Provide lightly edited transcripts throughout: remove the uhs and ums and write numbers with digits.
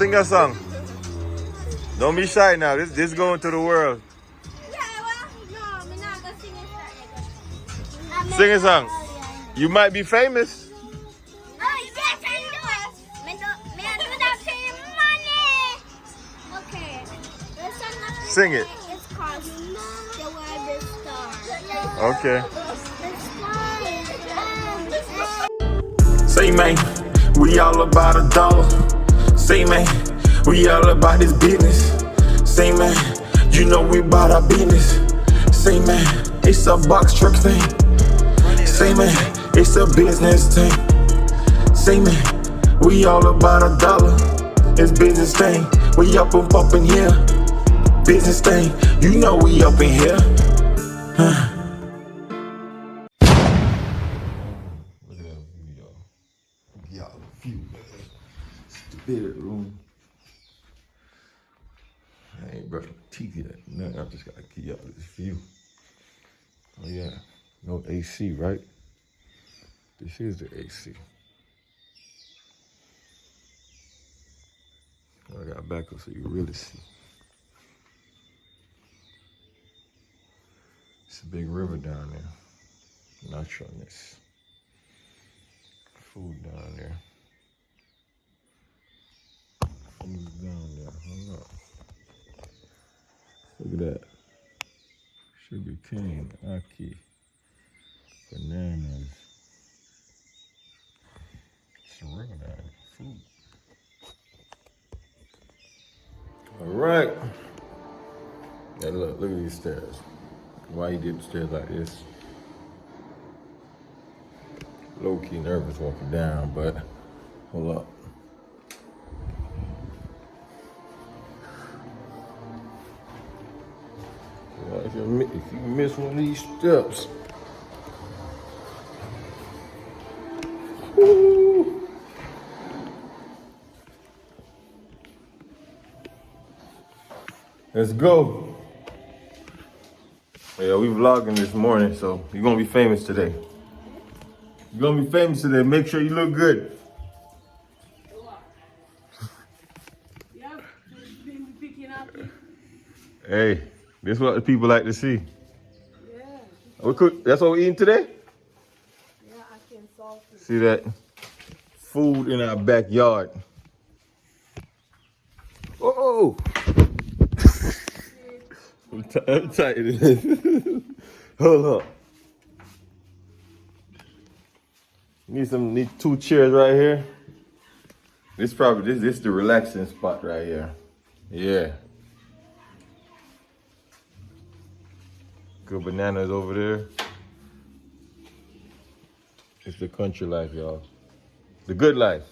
Sing a song. Don't be shy now. This going to the world. Yeah, well, no, I'm not gonna sing it. Sing a song. You might be famous. Oh, yes, I do it. Me do that pay money. Okay. The song that we Sing it. It's called The Wildest Star. Okay. Say man, we all about a dollar. Say man, we all about this business. Say man, you know we about our business. Say man, it's a box truck thing. Say man, it's a business thing. Say man, we all about a dollar. It's business thing. We up in here. Business thing, you know we up in here. Y'all, view, man. It's the bedroom. I ain't brushed my teeth yet. No, I just gotta give y'all this view. Oh yeah, no AC, right? This is the AC. I got back up so you really see. It's a big river down there. Naturalness. Food down there. Food down there. Hold up. Look at that. Sugar cane, ackee, bananas. It's a river down there. Food. All right. Yeah, look at these stairs. Why he did the stairs like this? Low-key nervous walking down, but hold up. Well, if you miss one of these steps, woo. Let's go. Yeah, we vlogging this morning, so you're gonna be famous today. You're gonna be famous today. Make sure you look good. Hey, this is what the people like to see. Yeah. That's what we're eating today? Yeah, I can solve it. See that? Food in our backyard. Oh! I'm tight it is. Hold up. Need two chairs right here. This is the relaxing spot right here. Yeah. Good bananas over there. It's the country life, y'all. The good life.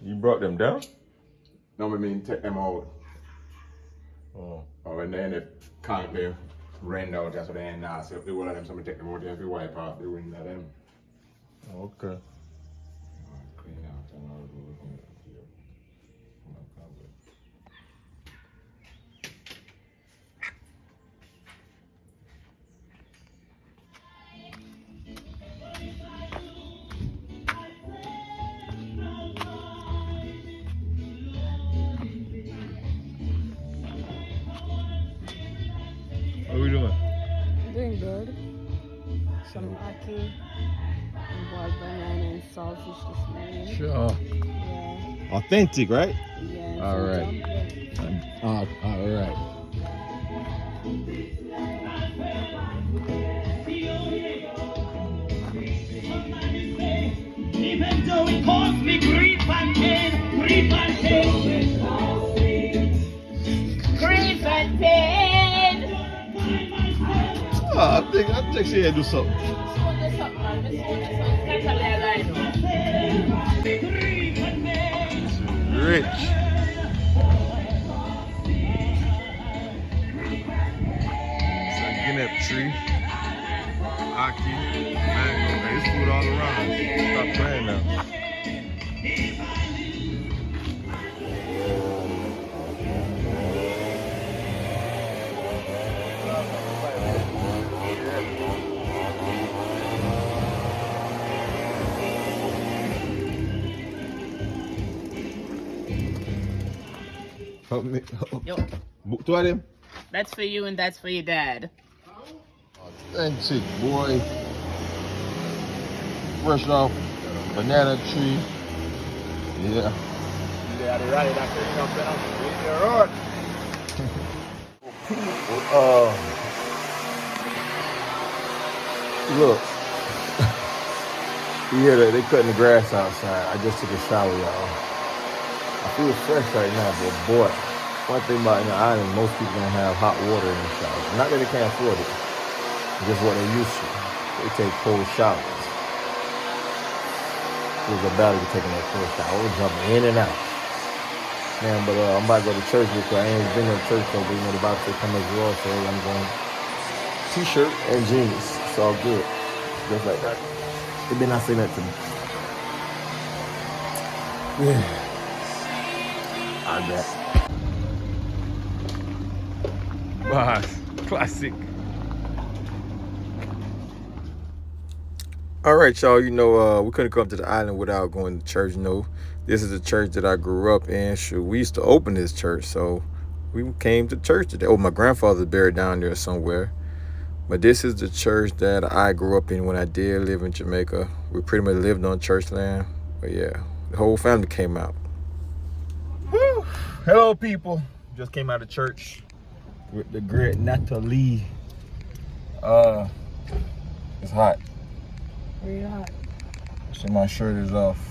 You brought them down? No, I mean take them out. Oh. And then they can't be rained out just so they ain't nasty. If they will let them, somebody take them out, if you wipe off the wind of them. Okay. Clean out and all those things. What are we doing? Doing good. Some ackee and boiled banana and saltfish this morning. Sure. Yeah. Authentic, right? Yeah. All some right. dumplings. All right. Even though it caused me grief and pain. Grief and pain. Oh, I think she had to do something. Rich. banana tree, aki, mango. Hey, there's food all around. Stop playing now. Help me. Yo, Tu him? that's for you and that's for your dad. Authentic, boy. Fresh off banana tree. Yeah. Look. You hear that? They cutting the grass outside. I just took a shower, y'all. I feel fresh right now, but boy, one thing about the island, most people don't have hot water in the shower. Not that they can't afford it, just what they're used to. They take cold showers. It was a battle to taking that cold shower. I was jumping in and out. Man, but I'm about to go to church real quick. I ain't been to church though, but you know, the Bible says come as you are, so I'm going t-shirt and jeans. It's all good. Just like that. They did not say that to me. Yeah. I bet. Wow, classic. All right, y'all. You know, we couldn't come to the island without going to church. You know, this is the church that I grew up in. Shoot, we used to open this church, so we came to church today. Oh, my grandfather's buried down there somewhere. But this is the church that I grew up in when I did live in Jamaica. We pretty much lived on church land. But yeah, the whole family came out. Woo. Hello, people. Just came out of church with the great Natalie. It's hot. Very hot. So my shirt is off.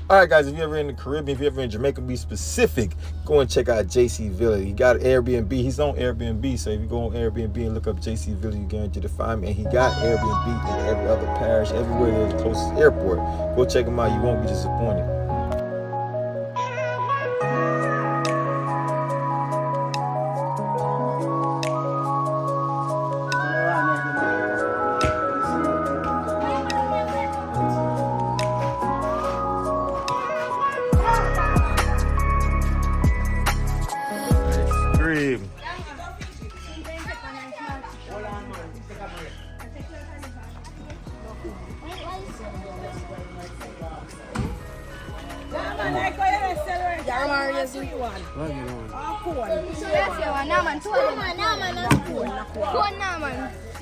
All right, guys, if you're ever in the Caribbean, if you're ever in Jamaica, be specific, go and check out JC Villa. He got Airbnb. He's on Airbnb, so if you go on Airbnb and look up JC Villa, you're guaranteed to find me. And he got Airbnb in every other parish, everywhere there's the closest airport. Go check him out. You won't be disappointed.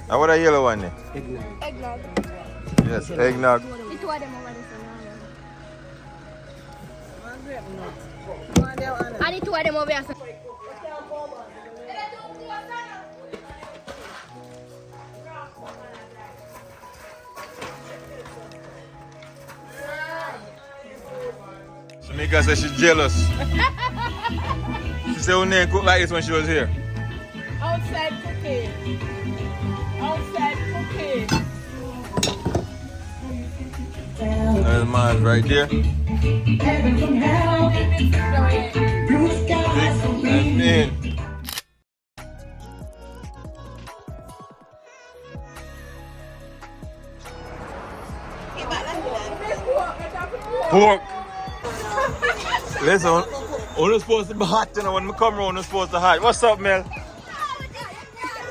And what a yellow one there? Eggnog. Yes, eggnog. The two of them over there. And the two of them over there. Shamika said she's jealous. She said her name cooked like this when she was here. Outside cooking. Outside cooking. There's mine right there. Big and mean. pork. Listen, only supposed to be hot, you know, when we come around, we're supposed to hot. What's up, Mel?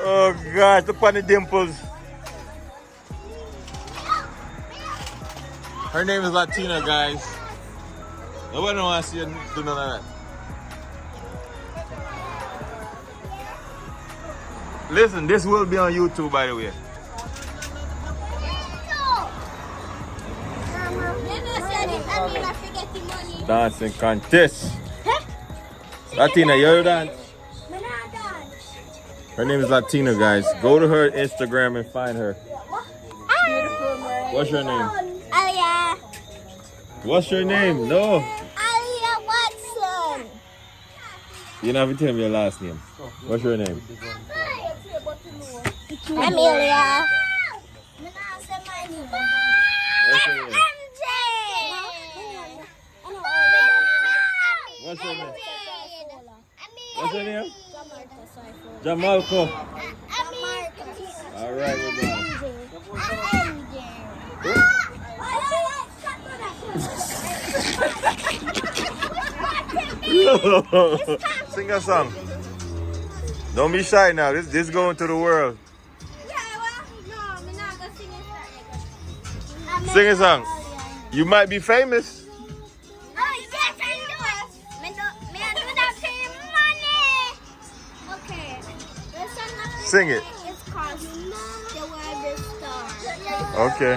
Oh, gosh, look at the dimples. Her name is Latina, guys. Nobody don't want to see her do none of that. Listen, this will be on YouTube, by the way. Dancing contest. Latina, you dance? Her name is Latina, guys. Go to her Instagram and find her. What's your name? Alia. What's your name? No. Alia Watson. You don't have to tell me your last name. What's your name? Amelia. What's your name? MJ. What's your name? What's your name? Jamalco. All right, we're done. Sing a song. Don't be shy now. This is going to the world. Sing a song. You might be famous. Sing it. It's called The Weather Star. Okay.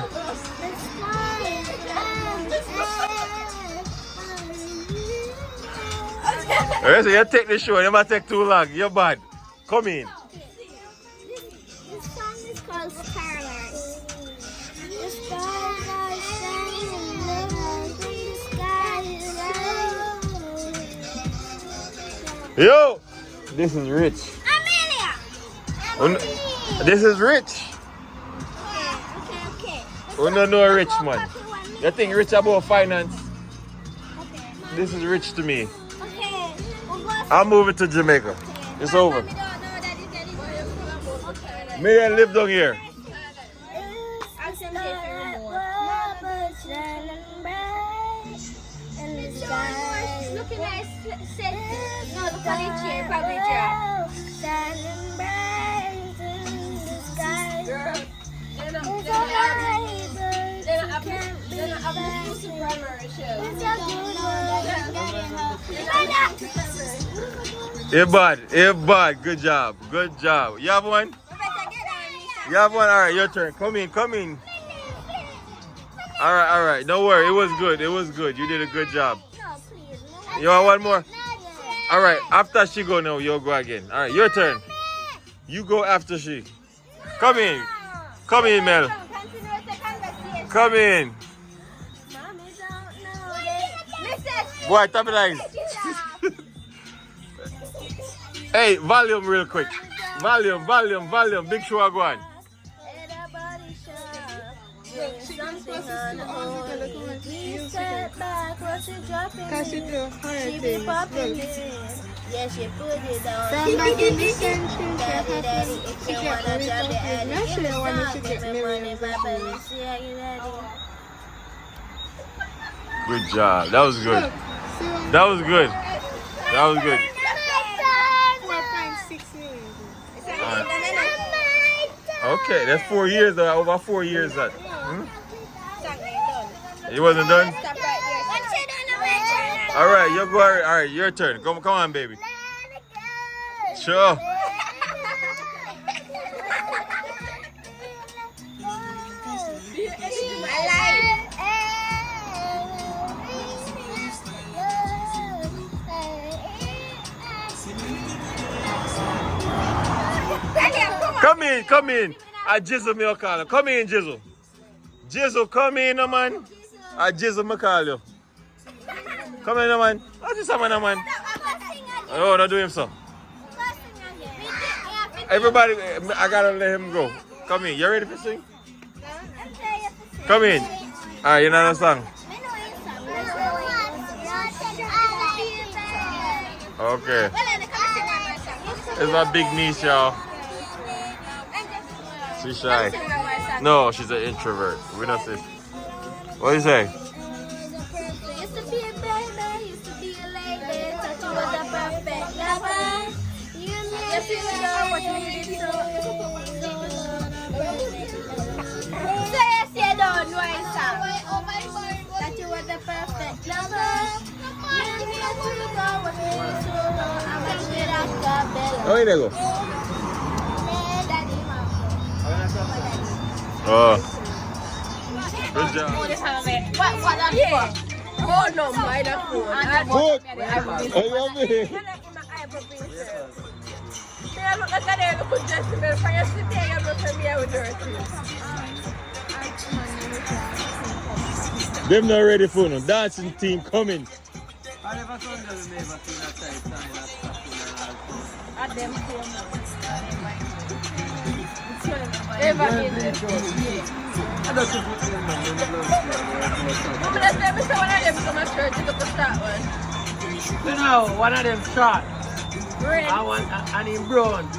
Alright, so you take the show. You might take too long. You're bad. Come in. This song is called Starlight. The stars are shining low, the sky is blue. Yo! This is rich. Amelia! This is rich. Okay. We don't know a rich man. You think rich about finance? Okay. This is rich to me. Okay. I'm moving to Jamaica. It's over. Me and live down here. Looking at set. No, look at the chair. Probably drop. Shining bright in the sky. Girl, they're not Hey bud, good job. You have one? You have one? Alright, your turn. Come in. Alright, don't worry, it was good. You did a good job. You want one more? Alright, after she go now, you'll go again. Alright, your turn. You go after she. Come in, Mel. Come in. Boy, tap it eyes. Hey, volume real quick. Volume. Big show go on. Cause she do her things. Yeah, she put it on. Somebody listen to her. She get married. Now she don't want to get married. Good job. That was good. 4.6 years. Okay, that's 4 years though. Over 4 years that. You wasn't done? Alright, you go. Alright, your turn. Come on, baby. Sure. Come in. I Jizzle me call you. Come in, Jizzle. Jizzle, come in, man. I Jizzle me call you. Come in, man. I just have man. Oh, not do him so. Everybody, I gotta let him go. Come in. You ready for sing? Come in. Alright, you know the song? Okay. It's a big niece, y'all. She's shy. No, she's an introvert. We don't say. What do you say? perfect lover. You need to go with me too long. I'm a shit out the bed. Oh, there you go. Daddy, Good job. what are you? Oh no, my phone. Food. Oh, you want me? Them not ready for no dancing team coming. You know, one of them shot. I want, and him brown.